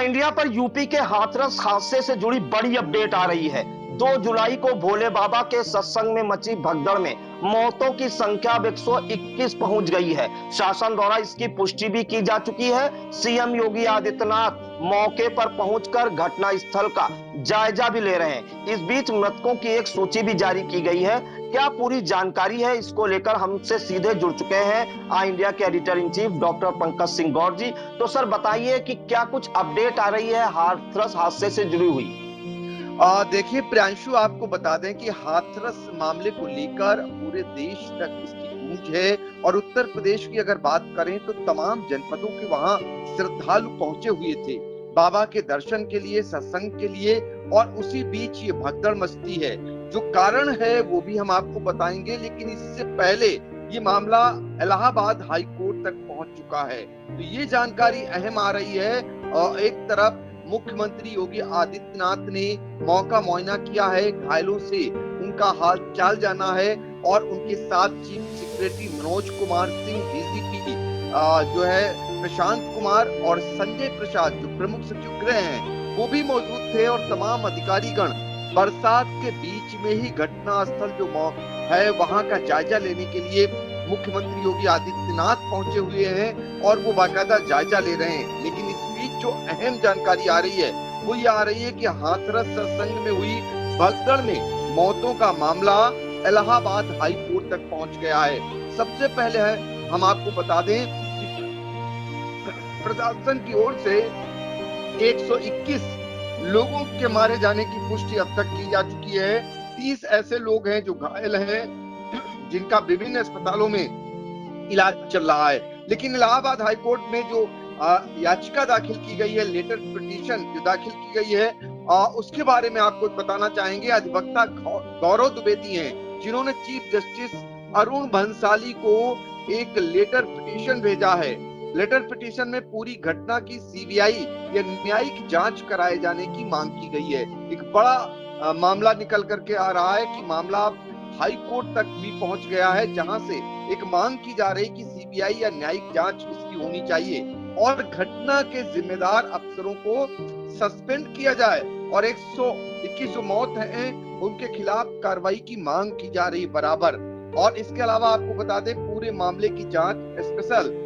India पर UP के हाथरस हादसे से जुड़ी बड़ी अपडेट आ रही है। 2 जुलाई को भोले बाबा के सत्संग में मची भगदड़ में मौतों की संख्या अब 121 पहुंच गई है। शासन द्वारा इसकी पुष्टि भी की जा चुकी है। सीएम योगी आदित्यनाथ मौके पर पहुंचकर घटना स्थल का जायजा भी ले रहे हैं। इस बीच मृतकों की एक सूची भी जारी की गई है। क्या पूरी जानकारी है, इसको लेकर हमसे सीधे जुड़ चुके हैं आई इंडिया के editor in chief doctor Pankaj Singh Gaur ji. तो सर बताइए कि क्या कुछ अपडेट आ रही है हाथरस हादसे से जुड़ी हुई। देखिए प्रियांशु, आपको बता दें कि हाथरस मामले को लेकर पूरे देश तक इसकी गूंज है। और उत्तर प्रदेश की अगर बात करें तो तमाम जनपदों के वहां श्रद्धालु पहुंचे हुए थे बाबा के दर्शन के लिए, सत्संग के लिए। और उसी बीच ये भगदड़ मचती है। जो कारण है वो भी हम आपको बताएंगे, लेकिन इससे पहले ये मामला इलाहाबाद हाई कोर्ट तक पहुंच चुका है। तो ये जानकारी अहम आ रही है। एक तरफ मुख्यमंत्री योगी आदित्यनाथ ने मौका मुआयना किया है, घायलों से उनका हाल चाल जाना है। और उनके साथ chief secretary Manoj Kumar Singh, DGP जो है प्रशांत कुमार और संजय प्रसाद जो प्रमुख सचिव गृह हैं, वो भी मौजूद थे। और तमाम अधिकारीगण बरसात के बीच में ही घटना स्थल जो है वहां का जायजा लेने के लिए मुख्यमंत्री योगी आदित्यनाथ पहुंचे हुए हैं और वो बाकायदा जायजा ले रहे हैं। लेकिन इस बीच जो अहम जानकारी आ रही है वो ये आ रही है कि हाथरस सत्संग में हुई भगदड़ में मौतों का मामला इलाहाबाद हाई कोर्ट तक पहुंच गया है। सबसे पहले हम आपको बता दें कि प्रशासन की ओर से 121 लोगों के मारे जाने की पुष्टि अब तक की जा चुकी है। 30 ऐसे लोग हैं जो घायल हैं, जिनका विभिन्न अस्पतालों में इलाज चल रहा है। लेकिन इलाहाबाद हाई कोर्ट में जो याचिका दाखिल की गई है, लेटर पिटीशन जो दाखिल की गई है, उसके बारे में आपको बताना चाहेंगे। अधिवक्ता गौरव द्विवेदी हैं, जिन्होंने चीफ जस्टिस अरुण भंसाली को एक लेटर पिटीशन भेजा है। लेटर पिटीशन में पूरी घटना की सीबीआई या न्यायिक जांच कराए जाने की मांग की गई है। एक बड़ा मामला निकल करके आ रहा है कि मामला हाई कोर्ट तक भी पहुंच गया है, जहां से एक मांग की जा रही कि सीबीआई या न्यायिक जांच इसकी होनी चाहिए और घटना के जिम्मेदार अफसरों को सस्पेंड किया जाए। और 121 जो मौत हैं उनके खिलाफ कार्रवाई की मांग की जा रही बराबर। और इसके अलावा आपको बता दें, पूरे मामले की जांच स्पेशल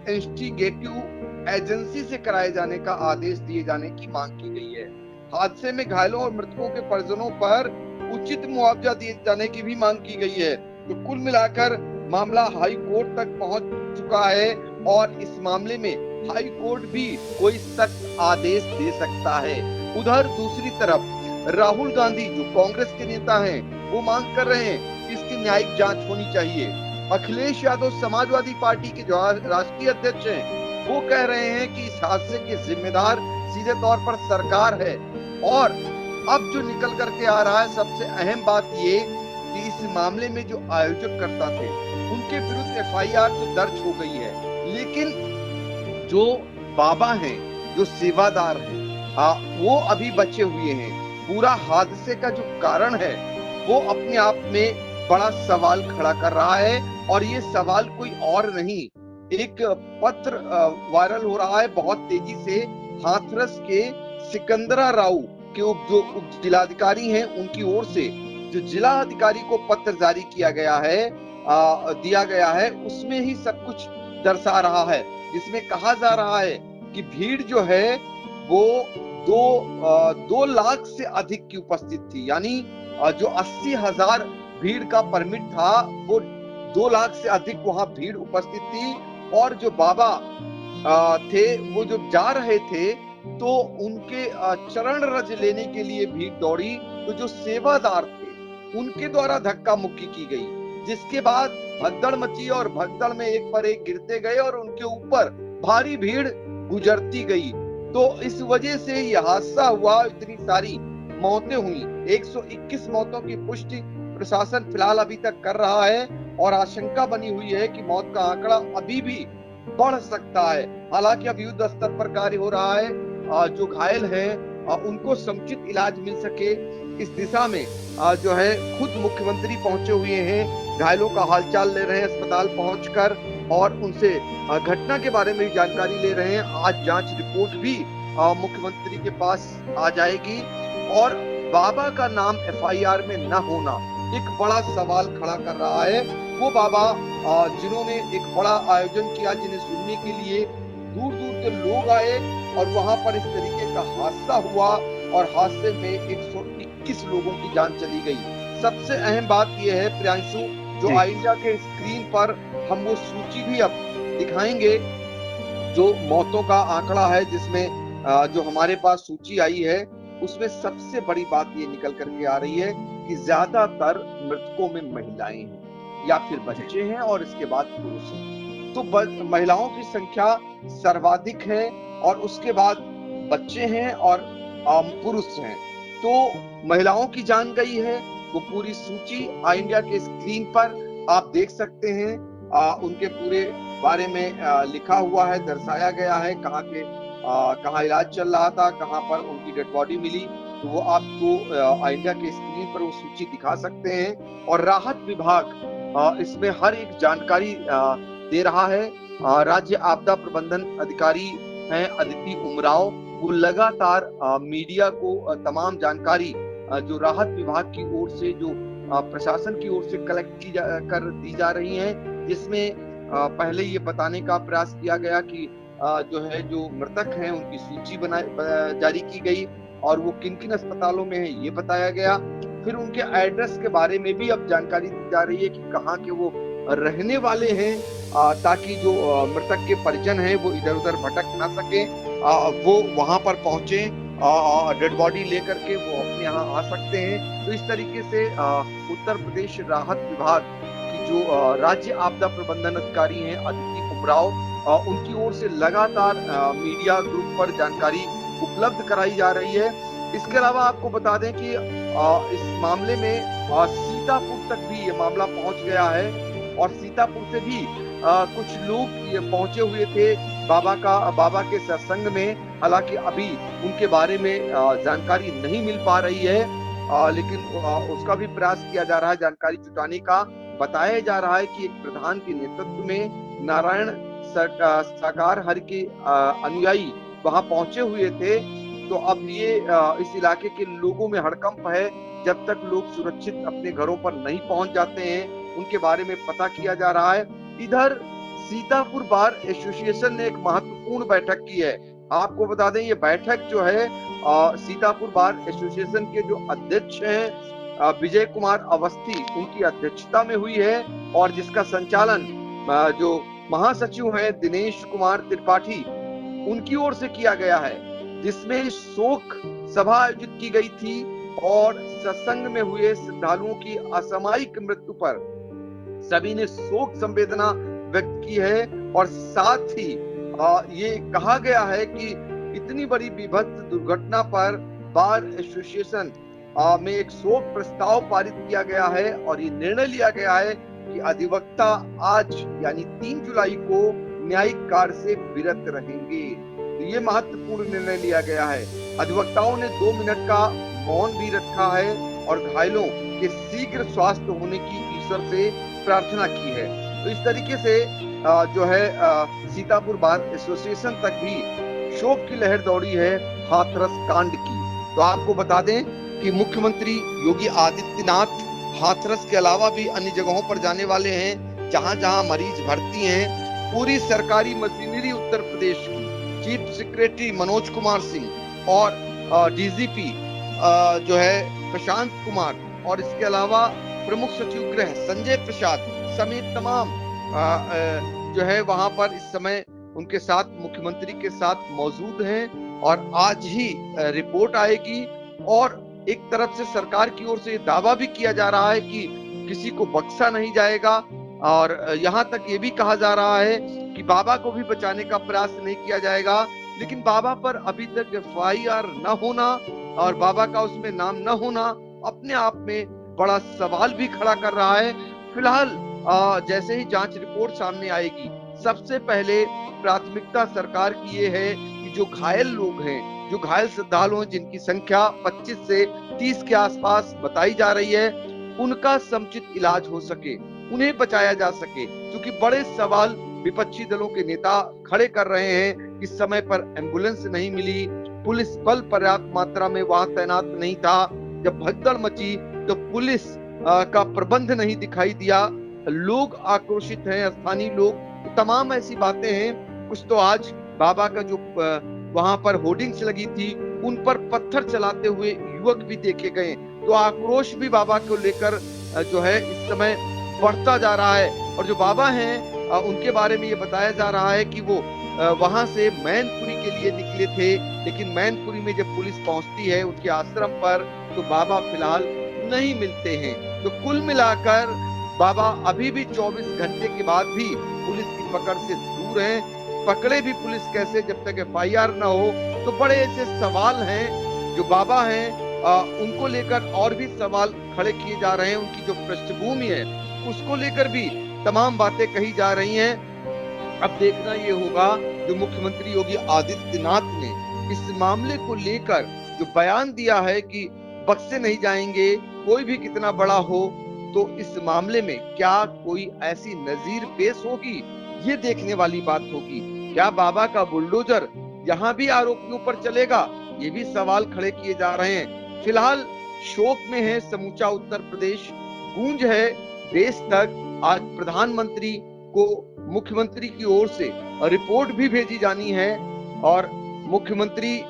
इन्वेस्टिगेटिव एजेंसी से कराए जाने का आदेश दिए जाने की मांग की गई है। हादसे में घायलों और मृतकों के परिजनों पर उचित मुआवजा दिए जाने की भी मांग की गई है। तो कुल मिलाकर मामला हाई कोर्ट तक पहुंच चुका है और इस मामले में हाई कोर्ट भी कोई सख्त आदेश दे सकता है। उधर दूसरी तरफ राहुल गांधी जो कांग्रेस के नेता हैं, वो मांग कर रहे हैं कि इसकी न्यायिक जांच होनी चाहिए। अखिलेश यादव समाजवादी पार्टी के जो राष्ट्रीय अध्यक्ष हैं, वो कह रहे हैं कि इस हादसे के जिम्मेदार सीधे तौर पर सरकार है। और अब जो निकल करके आ रहा है, सबसे अहम बात ये कि इस मामले में जो आयोजक करता थे उनके विरुद्ध एफआईआर तो दर्ज हो गई है, लेकिन जो बाबा हैं, जो सेवादार हैं, वो अभी बचे हुए हैं। पूरा हादसे का जो कारण है वो अपने आप में बड़ा सवाल खड़ा कर रहा है। और ये सवाल कोई और नहीं, एक पत्र वायरल हो रहा है बहुत तेजी से। हाथरस के सिकंदरा राव के जो उप जिलाधिकारी हैं, उनकी ओर से जो जिला अधिकारी को पत्र जारी किया गया है, दिया गया है, उसमें ही सब कुछ दर्शा रहा है। जिसमें कहा जा रहा है कि भीड़ जो है वो 2 लाख से अधिक की उपस्थित थी। यानी जो 80,000 भीड़ का परमिट था, वो 2 लाख से अधिक वहां भीड़ उपस्थित थी। और जो बाबा थे, वो जो जा रहे थे तो उनके चरण रज लेने के लिए भीड़ दौड़ी। तो जो सेवादार थे उनके द्वारा धक्का मुक्की की गई, जिसके बाद भगदड़ मची और भगदड़ में एक पर एक गिरते गए और उनके ऊपर भारी भीड़ गुजरती गई। तो इस वजह से यह हादसा हुआ, इतनी सारी मौतें हुई। 121 मौतों की पुष्टि प्रशासन फिलहाल अभी तक कर रहा है और आशंका बनी हुई है कि मौत का आंकड़ा अभी भी बढ़ सकता है। हालांकि अब युद्ध स्तर पर कार्य हो रहा है, जो घायल हैं उनको समुचित इलाज मिल सके इस दिशा में जो है खुद मुख्यमंत्री पहुंचे हुए हैं, घायलों का हालचाल ले रहे हैं अस्पताल पहुंचकर और उनसे घटना के बारे में जानकारी ले रहे हैं। आज जांच रिपोर्ट भी मुख्यमंत्री के पास आ जाएगी और बाबा का नाम एफआईआर में न होना एक बड़ा सवाल खड़ा कर रहा है। वो बाबा जिन्होंने एक बड़ा आयोजन किया, जिन्हें सुनने के लिए दूर दूर से लोग आए और वहां पर इस तरीके का हादसा हुआ और हादसे में 121 लोगों की जान चली गई। सबसे अहम बात यह है प्रियांशु, जो इंडिया के स्क्रीन पर हम वो सूची भी अब दिखाएंगे, जो मौतों का आंकड़ा है, जिसमें जो हमारे पास सूची आई है उसमें सबसे बड़ी बात ये निकल करके आ रही है कि ज्यादातर मृतकों में महिलाएं हैं या फिर बच्चे हैं और इसके बाद पुरुष हैं। तो महिलाओं की संख्या सर्वाधिक है और उसके बाद बच्चे हैं और पुरुष हैं। तो महिलाओं की जान गई है। वो पूरी सूची इंडिया के स्क्रीन पर आप देख सकते हैं। उनके पूरे बारे में लिखा हुआ है, दर्शाया गया है, कहाँ इलाज चल रहा था, कहाँ पर उनकी डेड बॉडी मिली। तो वो आपको इंडिया के स्क्रीन पर वो सूची दिखा सकते हैं। और राहत विभाग इसमें हर एक जानकारी दे रहा है। राज्य आपदा प्रबंधन अधिकारी हैं अदिति उमराव, वो लगातार मीडिया को तमाम जानकारी जो राहत विभाग की ओर से, जो प्रशासन की ओर से कलेक्ट कर दी जा रही है, जिसमें पहले ये बताने का प्रयास किया गया कि जो मृतक हैं उनकी सूची जारी की गई और वो किन किन अस्पतालों में है ये बताया गया। फिर उनके एड्रेस के बारे में भी अब जानकारी दी जा रही है कि कहाँ के वो रहने वाले हैं, ताकि जो मृतक के परिजन हैं वो इधर उधर भटक ना सके, वो वहां पर पहुंचे, डेड बॉडी लेकर के वो अपने यहाँ आ सकते हैं। तो इस तरीके से उत्तर प्रदेश राहत विभाग की जो राज्य आपदा प्रबंधन अधिकारी हैं अदिति उमराव, उनकी ओर से लगातार मीडिया ग्रुप पर जानकारी उपलब्ध कराई जा रही है। इसके अलावा आपको बता दें कि इस मामले में सीतापुर तक भी ये मामला पहुंच गया है और सीतापुर से भी कुछ लोग ये पहुंचे हुए थे बाबा के सत्संग में। हालांकि अभी उनके बारे में जानकारी नहीं मिल पा रही है, लेकिन उसका भी प्रयास किया जा रहा है जानकारी जुटाने का। बताया जा रहा है कि एक प्रधान के नेतृत्व में नारायण साकार हरि के अनुयायी वहां पहुंचे हुए थे। तो अब ये इस इलाके के लोगों में हड़कंप है। जब तक लोग सुरक्षित अपने घरों पर नहीं पहुंच जाते हैं, उनके बारे में पता किया जा रहा है। इधर सीतापुर बार एसोसिएशन ने एक महत्वपूर्ण बैठक की है। आपको बता दें, ये बैठक जो है सीतापुर बार एसोसिएशन के जो अध्यक्ष हैं विजय कुमार अवस्थी, उनकी अध्यक्षता में हुई है और जिसका संचालन जो महासचिव हैं दिनेश कुमार त्रिपाठी, उनकी ओर से किया गया है, जिसमें शोक सभा आयोजित की गई थी और सत्संग में हुए श्रद्धालुओं की असामयिक मृत्यु पर सभी ने शोक संवेदना व्यक्त की है। और साथ ही ये कहा गया है कि इतनी बड़ी विभत्स दुर्घटना पर बार एसोसिएशन में एक शोक प्रस्ताव पारित किया गया है और ये निर्णय लिया गया है कि अधिवक्ता आज यानी 3 जुलाई को न्यायिक कार्य से विरत रहेंगे। तो ये महत्वपूर्ण निर्णय लिया गया है। अधिवक्ताओं ने 2 मिनट का मौन भी रखा है और घायलों के शीघ्र स्वास्थ्य होने की ईश्वर से प्रार्थना की है। तो इस तरीके से जो है सीतापुर बार एसोसिएशन तक भी शोक की लहर दौड़ी है हाथरस कांड की। तो आपको बता दें कि मुख्यमंत्री योगी आदित्यनाथ हाथरस के अलावा भी अन्य जगहों पर जाने वाले हैं जहां जहां मरीज भर्ती हैं। पूरी सरकारी मशीनरी उत्तर प्रदेश की, चीफ सेक्रेटरी मनोज कुमार सिंह और डीजीपी जो है प्रशांत कुमार और इसके अलावा प्रमुख सचिव गृह संजय प्रसाद समेत तमाम जो है वहां पर इस समय उनके साथ मुख्यमंत्री के साथ मौजूद हैं और आज ही रिपोर्ट आएगी। और एक तरफ से सरकार की ओर से दावा भी किया जा रहा है कि किसी को बख्शा नहीं जाएगा और यहाँ तक ये भी कहा जा रहा है कि बाबा को भी बचाने का प्रयास नहीं किया जाएगा। लेकिन बाबा पर अभी तक एफआईआर न होना और बाबा का उसमें नाम न होना अपने आप में बड़ा सवाल भी खड़ा कर रहा है। फिलहाल जैसे ही जांच रिपोर्ट सामने आएगी, सबसे पहले प्राथमिकता सरकार की ये है कि जो घायल लोग हैं, जो घायल श्रद्धालु हैं, जिनकी संख्या 25 से 30 के आसपास बताई जा रही है, उनका समुचित इलाज हो सके, उन्हें बचाया जा सके। क्योंकि बड़े सवाल विपक्षी दलों के नेता खड़े कर रहे हैं कि समय पर एम्बुलेंस नहीं मिली, पुलिस बल पर्याप्त मात्रा में वहां तैनात नहीं था। जब भगदड़ मची तो पुलिस का प्रबंध नहीं दिखाई दिया। लोग आक्रोशित हैं, स्थानीय लोग। तमाम ऐसी बातें हैं। कुछ तो आज बाबा का जो वहां पर होर्डिंग्स लगी थी उन पर पत्थर चलाते हुए युवक भी देखे गए। तो आक्रोश भी बाबा को लेकर जो है इस समय बढ़ता जा रहा है। और जो बाबा हैं उनके बारे में ये बताया जा रहा है कि वो वहां से मैनपुरी के लिए निकले थे, लेकिन मैनपुरी में जब पुलिस पहुंचती है उनके आश्रम पर तो बाबा फिलहाल नहीं मिलते हैं। तो कुल मिलाकर बाबा अभी भी 24 घंटे के बाद भी पुलिस की पकड़ से दूर हैं। पकड़े भी पुलिस कैसे जब तक FIR न हो? तो बड़े ऐसे सवाल हैं। जो बाबा हैं उनको लेकर और भी सवाल खड़े किए जा रहे हैं। उनकी जो पृष्ठभूमि है उसको लेकर भी तमाम बातें कही जा रही हैं। अब देखना ये होगा जो मुख्यमंत्री योगी आदित्यनाथ ने इस मामले को लेकर जो बयान दिया है कि बख्शे नहीं जाएंगे, कोई भी कितना बड़ा हो, तो इस मामले में क्या कोई ऐसी नजीर पेश होगी, ये देखने वाली बात होगी। क्या बाबा का बुलडोजर यहाँ भी आरोपियों पर चलेगा? ये भी सवाल खड़े किए जा रहे हैं। फिलहाल शोक में है समूचा उत्तर प्रदेश, गूंज है देश तक। आज प्रधानमंत्री को मुख्यमंत्री की ओर से रिपोर्ट भी भेजी जानी है और मुख्यमंत्री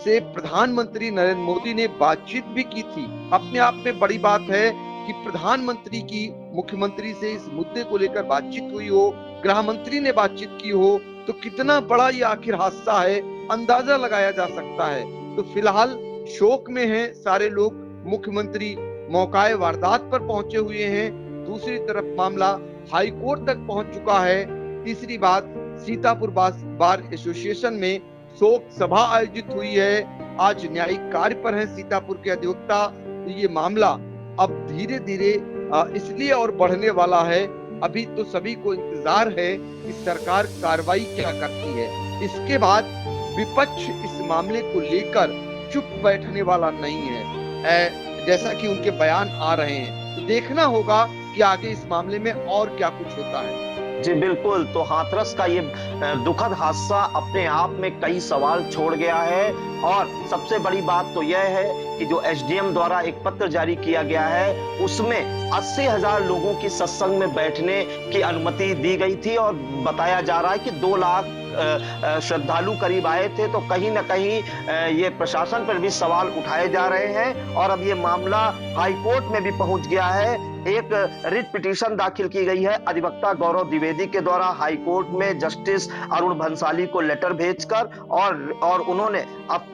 से प्रधानमंत्री नरेंद्र मोदी ने बातचीत भी की थी। अपने आप में बड़ी बात है कि प्रधानमंत्री की मुख्यमंत्री से इस मुद्दे को लेकर बातचीत हुई हो, गृह मंत्री ने बातचीत की हो, तो कितना बड़ा ये आखिर हादसा है अंदाजा लगाया जा सकता है। तो फिलहाल शोक में हैं सारे लोग। मुख्यमंत्री मौकाए वारदात पर पहुंचे हुए हैं। दूसरी तरफ मामला हाई कोर्ट तक पहुंच चुका है। तीसरी बात, सीतापुर बार एसोसिएशन में शोक सभा आयोजित हुई है। आज न्यायिक कार्य पर है सीतापुर के अधिवक्ता। तो ये मामला अब धीरे धीरे इसलिए और बढ़ने वाला है। अभी तो सभी को इंतजार है कि सरकार कार्रवाई क्या करती है। इसके बाद विपक्ष इस मामले को लेकर चुप बैठने वाला नहीं है, जैसा कि उनके बयान आ रहे हैं। तो देखना होगा कि आगे इस मामले में और क्या कुछ होता है। जी बिल्कुल। तो हाथरस का ये दुखद हादसा अपने आप में कई सवाल छोड़ गया है। और सबसे बड़ी बात तो यह है कि जो SDM द्वारा एक पत्र जारी किया गया है उसमें 80,000 लोगों की सत्संग में बैठने की अनुमति दी गई थी और बताया जा रहा है कि 2 लाख श्रद्धालु करीब आए थे। तो कहीं ना कहीं ये प्रशासन पर भी सवाल उठाए जा रहे हैं। और अब ये मामला हाई कोर्ट में भी पहुंच गया है। एक रिट पिटीशन दाखिल की गई है अधिवक्ता गौरव द्विवेदी के द्वारा हाई कोर्ट में जस्टिस अरुण भंसाली को लेटर भेजकर, और उन्होंने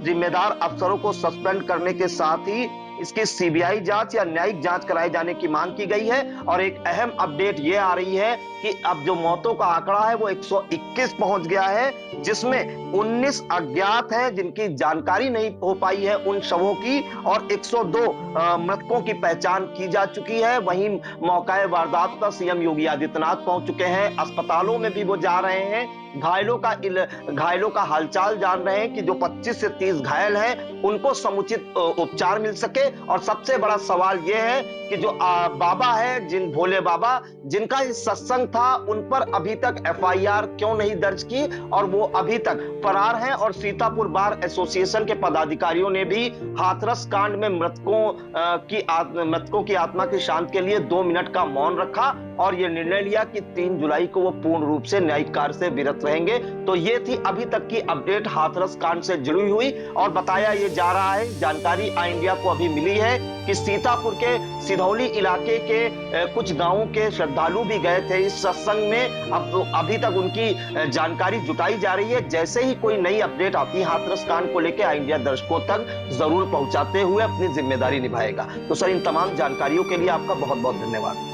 जिम्मेदार अफसरों को सस्पेंड करने के साथ ही इसकी CBI जांच या न्यायिक जांच कराए जाने की मांग की गई है। और एक अहम अपडेट ये आ रही है कि अब जो मौतों का आंकड़ा है वो 121 पहुंच गया है, जिसमें 19 अज्ञात हैं जिनकी जानकारी नहीं हो पाई है उन शवों की, और 102 मृतकों की पहचान की जा चुकी है। वहीं मौकाए वारदात पर CM योगी आदित्यनाथ पहुंच चुके हैं। अस्पतालों में भी वो जा रहे हैं, घायलों का हालचाल जान रहे हैं कि जो 25 से 30 घायल हैं उनको समुचित उपचार मिल सके। और सबसे बड़ा सवाल यह है कि जो बाबा है, भोले बाबा जिनका इस सत्संग था, उन पर अभी तक FIR क्यों नहीं दर्ज की और वो अभी तक फरार हैं। और सीतापुर बार एसोसिएशन के पदाधिकारियों ने भी हाथरस कांड में मृतकों की आत्मा की शांति के लिए 2 मिनट का मौन रखा और ये निर्णय लिया कि 3 जुलाई को वो पूर्ण रूप से न्यायिक कार्य से विरत रहेंगे। तो ये थी अभी तक की अपडेट हाथरस कांड से जुड़ी हुई। और बताया ये जा रहा है, जानकारी इंडिया को अभी मिली है कि सीतापुर के सिधौली इलाके के कुछ गांवों के श्रद्धालु भी गए थे इस सत्संग में। अब अभी तक उनकी जानकारी जुटाई जा रही है। जैसे ही कोई नई अपडेट आती है हाथरस कांड को लेकर इंडिया दर्शकों तक जरूर पहुंचाते हुए अपनी जिम्मेदारी निभाएगा। तो सर, इन तमाम जानकारियों के लिए आपका बहुत बहुत धन्यवाद।